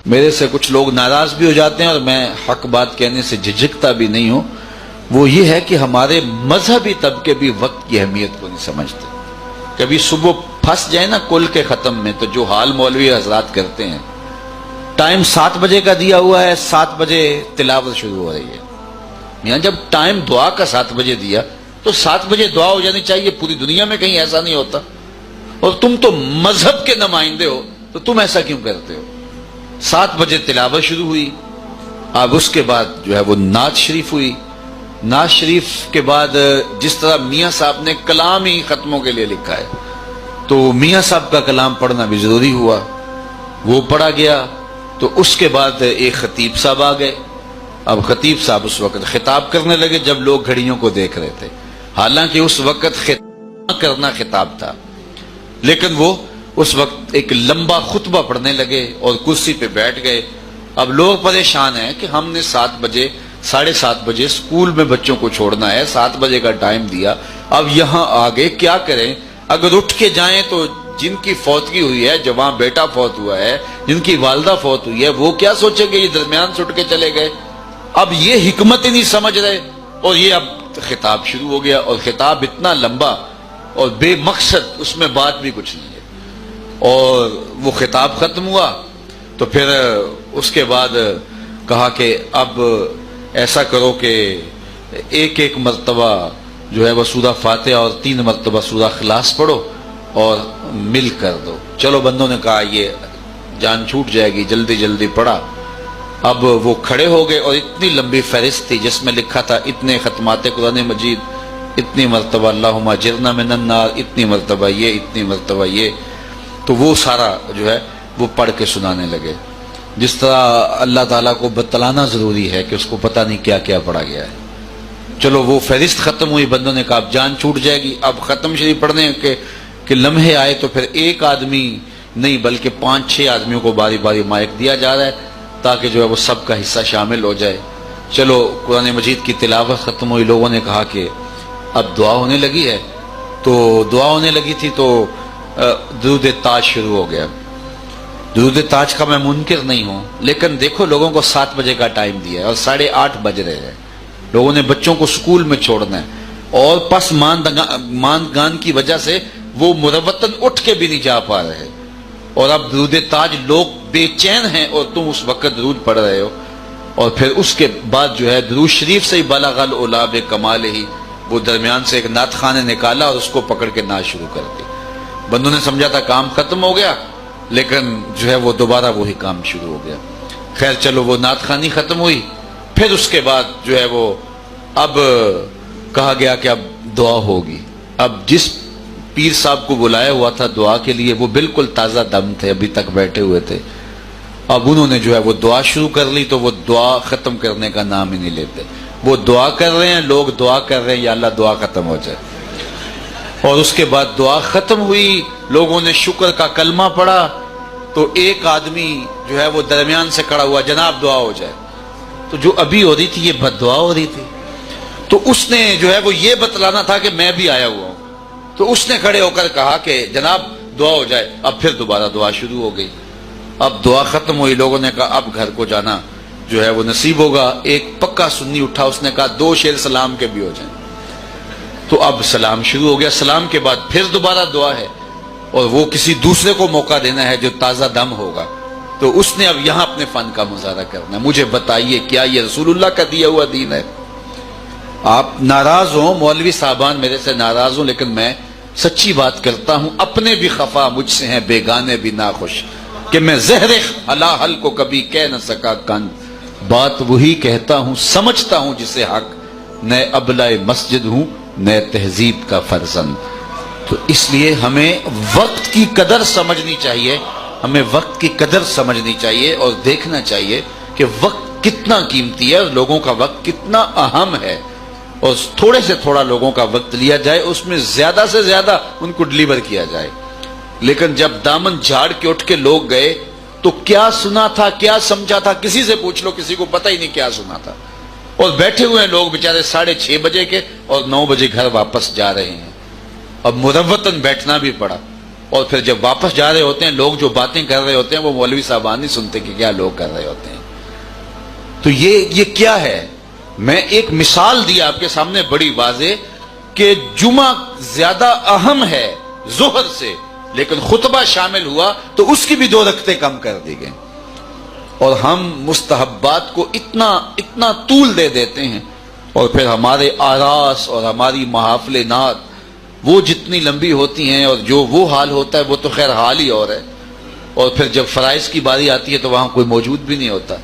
میرے سے کچھ لوگ ناراض بھی ہو جاتے ہیں اور میں حق بات کہنے سے جھجکتا بھی نہیں ہوں، وہ یہ ہے کہ ہمارے مذہبی طبقے بھی وقت کی اہمیت کو نہیں سمجھتے۔ کبھی صبح پھنس جائے نا کل کے ختم میں، تو جو حال مولوی حضرات کرتے ہیں، ٹائم 7 بجے کا دیا ہوا ہے، 7 بجے تلاوت شروع ہو رہی ہے۔ یہاں جب ٹائم دعا کا 7 بجے دیا تو 7 بجے دعا ہو جانی چاہیے، پوری دنیا میں کہیں ایسا نہیں ہوتا، اور تم تو مذہب کے نمائندے ہو تو تم ایسا کیوں کرتے ہو؟ 7 بجے تلاوت شروع ہوئی، اب اس کے بعد جو ہے وہ نعت شریف ہوئی۔ نعت شریف کے بعد جس طرح میاں صاحب نے کلام ہی ختموں کے لیے لکھا ہے، تو میاں صاحب کا کلام پڑھنا بھی ضروری ہوا، وہ پڑھا گیا۔ تو اس کے بعد ایک خطیب صاحب آ گئے۔ اب خطیب صاحب اس وقت خطاب کرنے لگے جب لوگ گھڑیوں کو دیکھ رہے تھے، حالانکہ اس وقت خطاب کرنا خطاب تھا، لیکن وہ اس وقت ایک لمبا خطبہ پڑھنے لگے اور کرسی پہ بیٹھ گئے۔ اب لوگ پریشان ہیں کہ ہم نے 7 بجے 7:30 بجے اسکول میں بچوں کو چھوڑنا ہے، 7 بجے کا ٹائم دیا، اب یہاں آگے کیا کریں؟ اگر اٹھ کے جائیں تو جن کی فوتگی ہوئی ہے، جوان بیٹا فوت ہوا ہے، جن کی والدہ فوت ہوئی ہے، وہ کیا سوچیں گے؟ یہ درمیان سے اٹھ کے چلے گئے۔ اب یہ حکمت ہی نہیں سمجھ رہے، اور یہ اب خطاب شروع ہو گیا، اور خطاب اتنا لمبا اور بے مقصد، اس میں بات بھی کچھ نہیں ہے۔ اور وہ خطاب ختم ہوا تو پھر اس کے بعد کہا کہ اب ایسا کرو کہ ایک مرتبہ جو ہے وہ سورہ فاتحہ اور 3 مرتبہ سورہ اخلاص پڑھو اور مل کر دو۔ چلو بندوں نے کہا یہ جان چھوٹ جائے گی، جلدی جلدی پڑھا۔ اب وہ کھڑے ہو گئے اور اتنی لمبی فہرست تھی جس میں لکھا تھا اتنے ختمات قرآن مجید، اتنی مرتبہ اللہم اجرنا من النار، اتنی مرتبہ یہ، اتنی مرتبہ یہ، تو وہ سارا جو ہے وہ پڑھ کے سنانے لگے، جس طرح اللہ تعالیٰ کو بتلانا ضروری ہے کہ اس کو پتہ نہیں کیا کیا پڑھا گیا ہے۔ چلو وہ فہرست ختم ہوئی، بندوں نے کہا اب جان چھوٹ جائے گی، اب ختم شریف پڑھنے کے لمحے آئے تو پھر ایک آدمی نہیں بلکہ 5-6 آدمیوں کو باری باری مائک دیا جا رہا ہے تاکہ جو ہے وہ سب کا حصہ شامل ہو جائے۔ چلو قرآن مجید کی تلاوت ختم ہوئی، لوگوں نے کہا کہ اب دعا ہونے لگی ہے، تو دعا ہونے لگی تھی تو درود تاج شروع ہو گیا۔ درود تاج کا میں منکر نہیں ہوں، لیکن دیکھو لوگوں کو 7 بجے کا ٹائم دیا ہے اور 8:30 بج رہے ہیں، لوگوں نے بچوں کو سکول میں چھوڑنا ہے، اور پس ماندگان کی وجہ سے وہ مروتن اٹھ کے بھی نہیں جا پا رہے، اور اب درود تاج لوگ بے چین ہیں اور تم اس وقت درود پڑھ رہے ہو۔ اور پھر اس کے بعد جو ہے درود شریف سے ہی بلغ العلا بکمالہ ہی، وہ درمیان سے ایک نعت خواں نے نکالا اور اس کو پکڑ کے نعت شروع کر دی۔ بندوں نے سمجھا تھا کام ختم ہو گیا، لیکن جو ہے وہ دوبارہ وہی کام شروع ہو گیا۔ خیر چلو وہ نعت خوانی ختم ہوئی، پھر اس کے بعد جو ہے وہ اب کہا گیا کہ اب دعا ہوگی۔ اب جس پیر صاحب کو بلایا ہوا تھا دعا کے لیے وہ بالکل تازہ دم تھے، ابھی تک بیٹھے ہوئے تھے، اب انہوں نے جو ہے وہ دعا شروع کر لی تو وہ دعا ختم کرنے کا نام ہی نہیں لیتے۔ وہ دعا کر رہے ہیں، لوگ دعا کر رہے ہیں یا اللہ دعا ختم ہو جائے۔ اور اس کے بعد دعا ختم ہوئی، لوگوں نے شکر کا کلمہ پڑھا، تو ایک آدمی جو ہے وہ درمیان سے کھڑا ہوا، جناب دعا ہو جائے۔ تو جو ابھی ہو رہی تھی یہ بد دعا ہو رہی تھی، تو اس نے جو ہے وہ یہ بتلانا تھا کہ میں بھی آیا ہوا ہوں، تو اس نے کھڑے ہو کر کہا کہ جناب دعا ہو جائے۔ اب پھر دوبارہ دعا شروع ہو گئی، اب دعا ختم ہوئی، لوگوں نے کہا اب گھر کو جانا جو ہے وہ نصیب ہوگا۔ ایک پکا سنی اٹھا، اس نے کہا 2 شعر سلام کے بھی ہو جائیں، تو اب سلام شروع ہو گیا۔ سلام کے بعد پھر دوبارہ دعا ہے، اور وہ کسی دوسرے کو موقع دینا ہے جو تازہ دم ہوگا، تو اس نے اب یہاں اپنے فن کا مظاہرہ کرنا ہے۔ مجھے بتائیے کیا یہ رسول اللہ کا دیا ہوا دین ہے؟ آپ ناراض ہوں، مولوی صاحبان میرے سے ناراض ہوں، لیکن میں سچی بات کرتا ہوں، اپنے بھی خفا مجھ سے ہیں، بیگانے بھی ناخوش، کہ میں زہر حل کو کبھی کہہ نہ سکا کن، بات وہی کہتا ہوں سمجھتا ہوں جسے حق، نئے ابلائے مسجد ہوں نئے تہذیب کا فرزند۔ تو اس لیے ہمیں وقت کی قدر سمجھنی چاہیے، ہمیں وقت کی قدر سمجھنی چاہیے اور دیکھنا چاہیے کہ وقت کتنا قیمتی ہے اور لوگوں کا وقت کتنا اہم ہے، اور تھوڑے سے تھوڑا لوگوں کا وقت لیا جائے، اس میں زیادہ سے زیادہ ان کو ڈلیور کیا جائے۔ لیکن جب دامن جھاڑ کے اٹھ کے لوگ گئے تو کیا سنا تھا، کیا سمجھا تھا، کسی سے پوچھ لو، کسی کو پتہ ہی نہیں کیا سنا تھا، اور بیٹھے ہوئے ہیں لوگ بیچارے 6:30 بجے کے اور 9 بجے گھر واپس جا رہے ہیں۔ اب مروتن بیٹھنا بھی پڑا، اور پھر جب واپس جا رہے ہوتے ہیں لوگ جو باتیں کر رہے ہوتے ہیں وہ مولوی صاحبان نہیں سنتے کہ کیا لوگ کر رہے ہوتے ہیں. تو یہ کیا ہے؟ میں ایک مثال دی آپ کے سامنے بڑی واضح کہ جمعہ زیادہ اہم ہے ظہر سے، لیکن خطبہ شامل ہوا تو اس کی بھی 2 رکعتیں کم کر دی گئیں. اور ہم مستحبات کو اتنا طول دے دیتے ہیں، اور پھر ہمارے آراس اور ہماری محافل نعت وہ جتنی لمبی ہوتی ہیں اور جو وہ حال ہوتا ہے وہ تو خیر حال ہی اور ہے. اور پھر جب فرائض کی باری آتی ہے تو وہاں کوئی موجود بھی نہیں ہوتا.